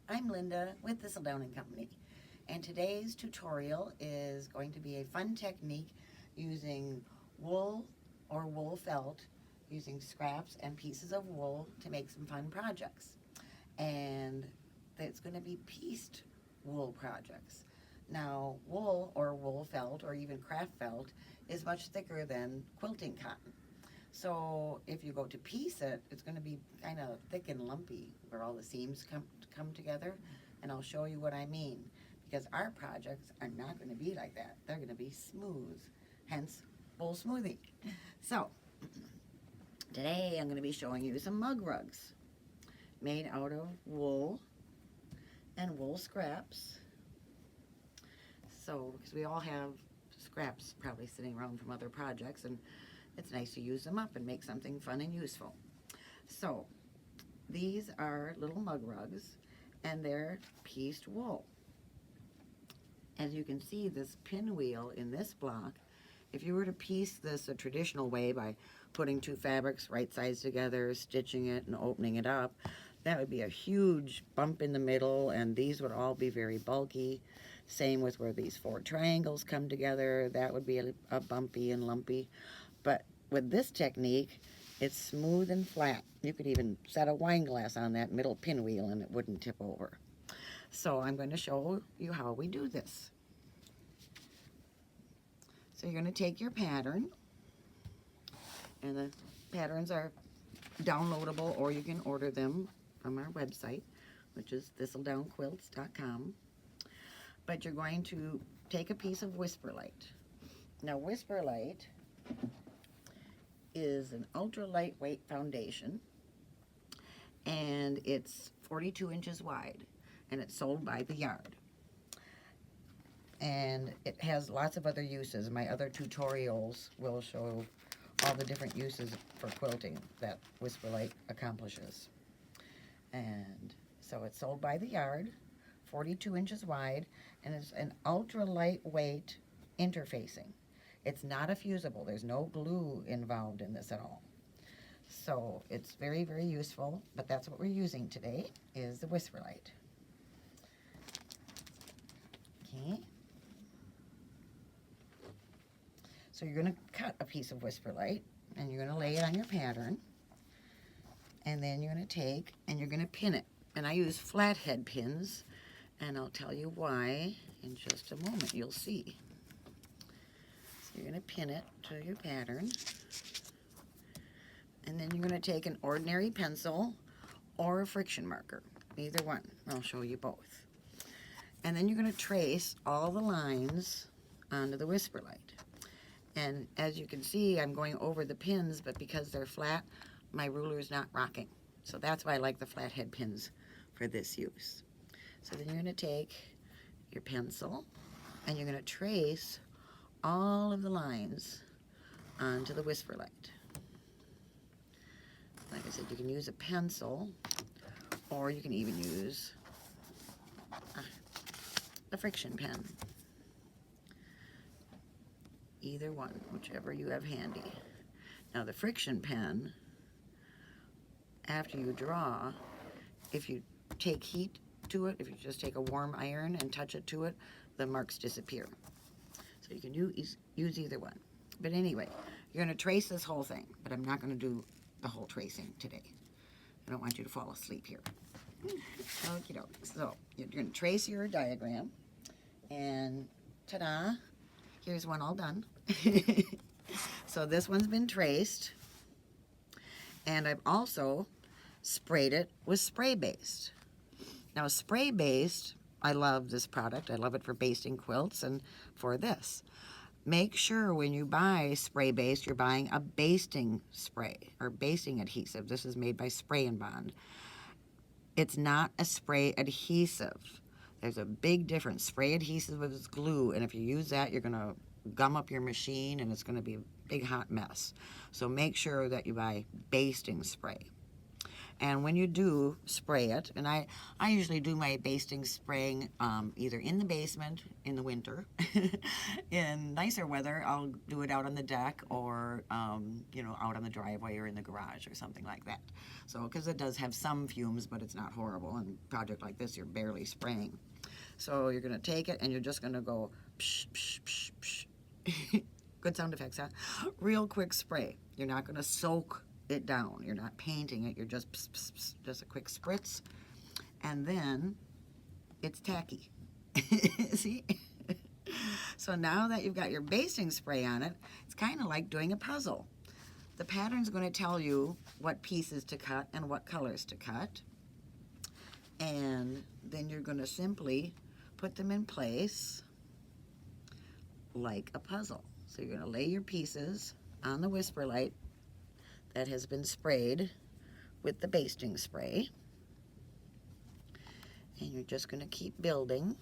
I'm Linda with Thistledown and Company, and today's tutorial is going to be a fun technique using wool or wool felt, using scraps and pieces of wool to make some fun projects. And it's going to be pieced wool projects. Now, wool or wool felt or even craft felt is much thicker than quilting cotton. So if you go to piece it, it's going to be kind of thick and lumpy where all the seams come together. And I'll show you what I mean, because our projects are not going to be like that. They're going to be smooth, hence wool smoothie. So today I'm going to be showing you some mug rugs made out of wool and wool scraps. So because we all have scraps probably sitting around from other projects, and it's nice to use them up and make something fun and useful. So these are little mug rugs, and they're pieced wool. As you can see, this pinwheel in this block, if you were to piece this a traditional way by putting two fabrics right sides together, stitching it and opening it up, that would be a huge bump in the middle, and these would all be very bulky. Same with where these four triangles come together, that would be a bumpy and lumpy. But with this technique, it's smooth and flat. You could even set a wine glass on that middle pinwheel and it wouldn't tip over. So I'm going to show you how we do this. So you're going to take your pattern, and the patterns are downloadable, or you can order them from our website, which is thistledownquilts.com. But you're going to take a piece of Whisper Light. Now, Whisper Light is an ultra lightweight foundation, and it's 42 inches wide, and it's sold by the yard. And it has lots of other uses. My other tutorials will show all the different uses for quilting that Whisper Light accomplishes. And so it's sold by the yard, 42 inches wide, and it's an ultra lightweight interfacing. It's not a fusible. There's no glue involved in this at all. So it's very, very useful, but that's what we're using today, is the Whisper Light. Okay. So you're going to cut a piece of Whisper Light, and you're going to lay it on your pattern, and then you're going to take and you're going to pin it. And I use flathead pins, and I'll tell you why in just a moment. You'll see. You're going to pin it to your pattern, and then you're going to take an ordinary pencil or a friction marker, either one. I'll show you both. And then you're going to trace all the lines onto the Whisper Light. And as you can see, I'm going over the pins, but because they're flat, my ruler is not rocking. So that's why I like the flathead pins for this use. So then you're going to take your pencil, and you're going to trace all of the lines onto the Whisper Light. Like I said, you can use a pencil, or you can even use a friction pen. Either one, whichever you have handy. Now the friction pen, after you draw, if you take heat to it, if you just take a warm iron and touch it to it, the marks disappear. So you can use either one. But anyway, you're going to trace this whole thing, but I'm not going to do the whole tracing today. I don't want you to fall asleep here. Okie doke. So you're going to trace your diagram, and ta-da, here's one all done. So this one's been traced, and I've also sprayed it with spray-based. Now spray-based, I love this product. I love it for basting quilts and for this. Make sure when you buy spray-based, you're buying a basting spray or basting adhesive. This is made by Spray and Bond. It's not a spray adhesive. There's a big difference. Spray adhesive is glue, and if you use that, you're going to gum up your machine, and it's going to be a big hot mess. So make sure that you buy basting spray. And when you do spray it, and I usually do my basting spraying either in the basement in the winter. In nicer weather, I'll do it out on the deck or, you know, out on the driveway or in the garage or something like that. So, because it does have some fumes, but it's not horrible. And a project like this, you're barely spraying. So you're going to take it and you're just going to go psh, psh, psh, psh. Good sound effects, huh? Real quick spray. You're not going to soak it down. You're not painting it. You're just pss, pss, pss, just a quick spritz. And then it's tacky. See? So now that you've got your basting spray on it, it's kind of like doing a puzzle. The pattern's going to tell you what pieces to cut and what colors to cut. And then you're going to simply put them in place like a puzzle. So you're going to lay your pieces on the whisper light that has been sprayed with the basting spray. And you're just going to keep building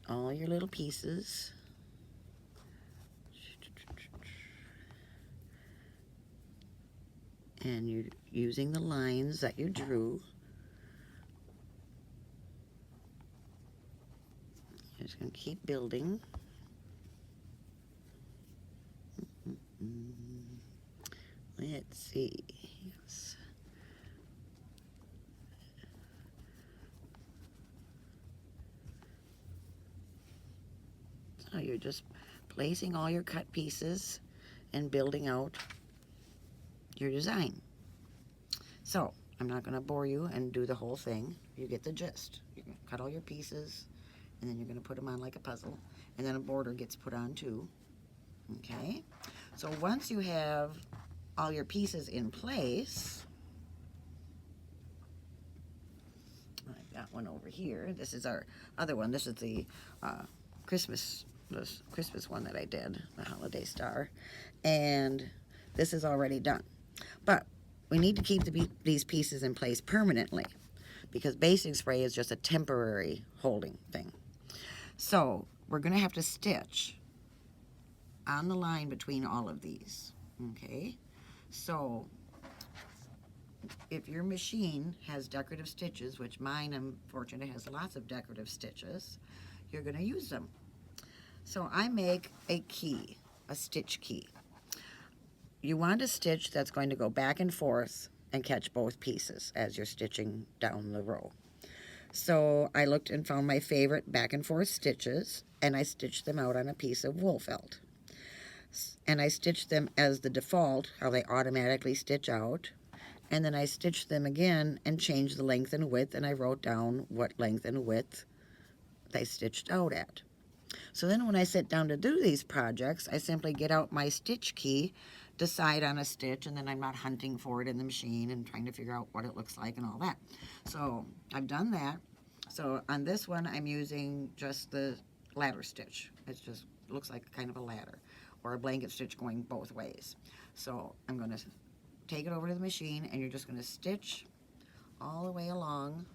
all your little pieces. And you're using the lines that you drew. You're just going to keep building. Let's see. Yes. So you're just placing all your cut pieces and building out your design. So I'm not going to bore you and do the whole thing. You get the gist. You're going to cut all your pieces, and then you're going to put them on like a puzzle, and then a border gets put on too. Okay? So once you have all your pieces in place, I've got one over here. This is our other one. This is the Christmas one that I did, the holiday star, and this is already done. But we need to keep these pieces in place permanently, because basting spray is just a temporary holding thing. So we're going to have to stitch on the line between all of these. Okay? So if your machine has decorative stitches, which mine, I'm fortunate, has lots of decorative stitches, you're going to use them. So I make a key, a stitch key. You want a stitch that's going to go back and forth and catch both pieces as you're stitching down the row. So I looked and found my favorite back and forth stitches, and I stitched them out on a piece of wool felt. And I stitched them as the default, how they automatically stitch out. And then I stitched them again and changed the length and width, and I wrote down what length and width they stitched out at. So then when I sit down to do these projects, I simply get out my stitch key, decide on a stitch, and then I'm not hunting for it in the machine and trying to figure out what it looks like and all that. So I've done that. So on this one, I'm using just the ladder stitch. It just looks like kind of a ladder, or a blanket stitch going both ways. So I'm going to take it over to the machine, and you're just going to stitch all the way along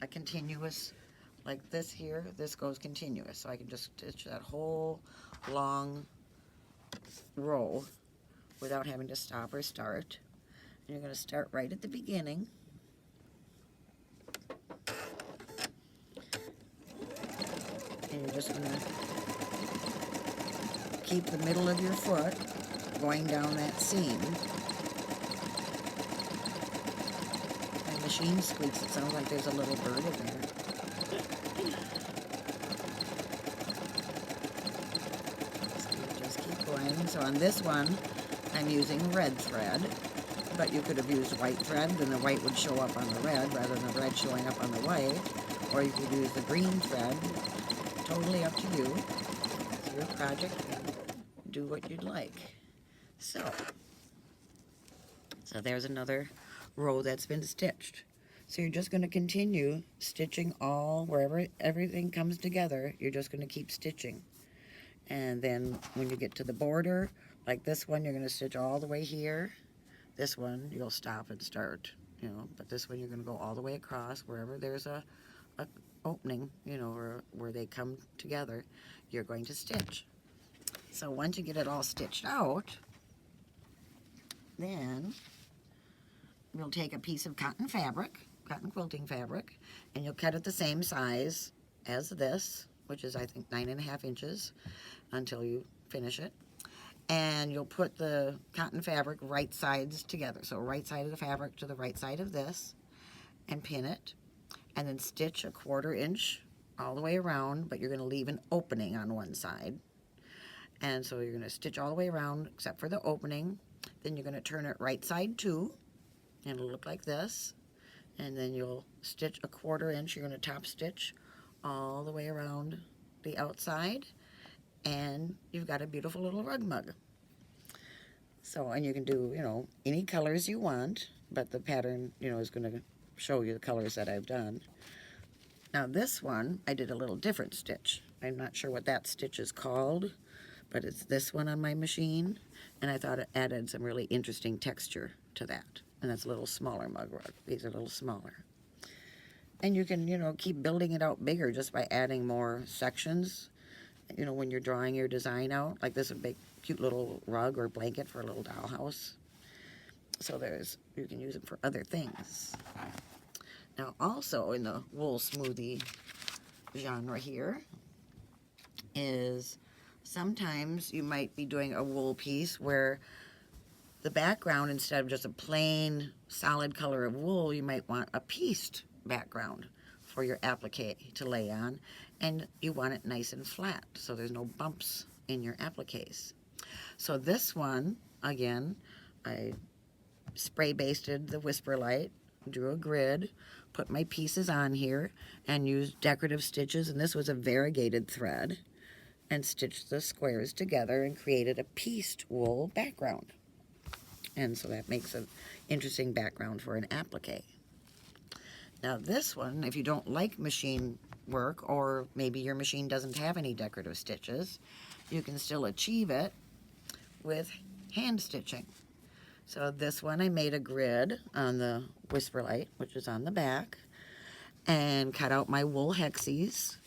a continuous, like this here, this goes continuous. So I can just stitch that whole long row without having to stop or start. And you're going to start right at the beginning. And you're just going to keep the middle of your foot going down that seam. The machine squeaks. It sounds like there's a little bird in there. So you just keep going. So on this one, I'm using red thread, but you could have used white thread, then the white would show up on the red rather than the red showing up on the white. Or you could use the green thread. Totally up to you. It's your project. Do what you'd like. So there's another row that's been stitched. So you're just going to continue stitching all, wherever everything comes together, you're just going to keep stitching. And then when you get to the border, like this one, you're going to stitch all the way here. This one, you'll stop and start, you know, but this one you're going to go all the way across. Wherever there's a opening, you know, or where they come together, you're going to stitch. So once you get it all stitched out, then you'll take a piece of cotton fabric, cotton quilting fabric, and you'll cut it the same size as this, which is I think 9.5 inches, until you finish it. And you'll put the cotton fabric right sides together. So right side of the fabric to the right side of this, and pin it, and then stitch a 1/4 inch all the way around, but you're going to leave an opening on one side. And so you're going to stitch all the way around except for the opening. Then you're going to turn it right side too, and it'll look like this. And then you'll stitch a 1/4 inch. You're going to top stitch all the way around the outside, and you've got a beautiful little rug mug. So, and you can do, you know, any colors you want, but the pattern, you know, is going to show you the colors that I've done. Now this one, I did a little different stitch. I'm not sure what that stitch is called, but it's this one on my machine, and I thought it added some really interesting texture to that. And that's a little smaller mug rug. These are a little smaller. And you can, you know, keep building it out bigger just by adding more sections. You know, when you're drawing your design out, like this would make a cute little rug or blanket for a little dollhouse. So you can use it for other things. Now also in the wool smoothie genre here is sometimes you might be doing a wool piece where the background, instead of just a plain solid color of wool, you might want a pieced background for your applique to lay on, and you want it nice and flat so there's no bumps in your appliques. So this one, again, I spray basted the Whisper Light, drew a grid, put my pieces on here, and used decorative stitches, and this was a variegated thread, and stitched the squares together and created a pieced wool background. And so that makes an interesting background for an applique. Now this one, if you don't like machine work, or maybe your machine doesn't have any decorative stitches, you can still achieve it with hand stitching. So this one, I made a grid on the Whisper Light, which is on the back, and cut out my wool hexies,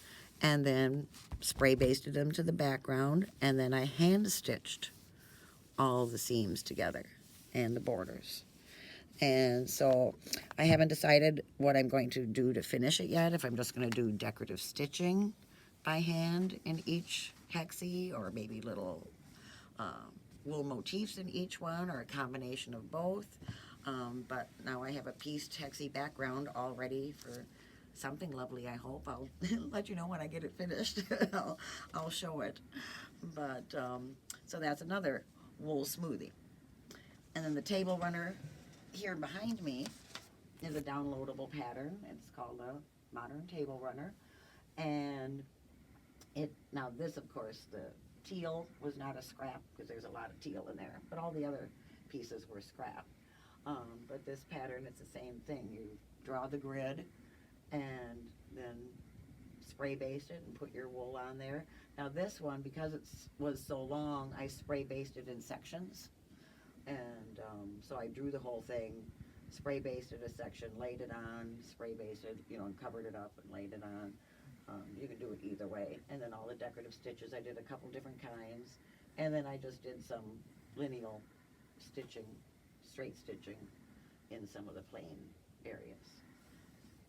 and then spray basted them to the background, and then I hand stitched all the seams together and the borders. And so I haven't decided what I'm going to do to finish it yet, if I'm just going to do decorative stitching by hand in each hexie, or maybe little wool motifs in each one, or a combination of both. But now I have a pieced hexie background all ready for something lovely, I hope. I'll let you know when I get it finished. I'll show it. But so that's another wool smoothie. And then the table runner here behind me is a downloadable pattern. It's called a Modern Table Runner. And now this, of course, the teal was not a scrap, because there's a lot of teal in there, but all the other pieces were scrap. But this pattern, it's the same thing. You draw the grid and then spray baste it and put your wool on there. Now this one, because it was so long, I spray basted in sections. And so I drew the whole thing, spray basted a section, laid it on, spray basted, you know, and covered it up and laid it on. You can do it either way. And then all the decorative stitches, I did a couple different kinds. And then I just did some lineal stitching, straight stitching in some of the plain areas.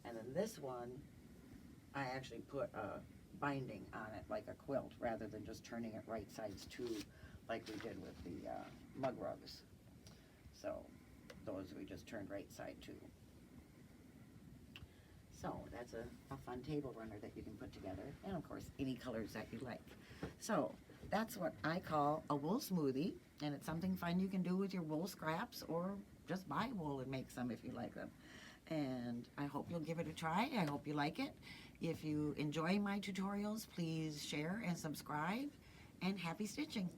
And then this one, I actually put a binding on it like a quilt, rather than just turning it right sides to, like we did with the mug rugs. So those we just turned right side to. So that's a fun table runner that you can put together, and of course any colors that you like. So that's what I call a wool smoothie, and it's something fun you can do with your wool scraps, or just buy wool and make some if you like them. And I hope you'll give it a try. I hope you like it. If you enjoy my tutorials, please share and subscribe, and happy stitching.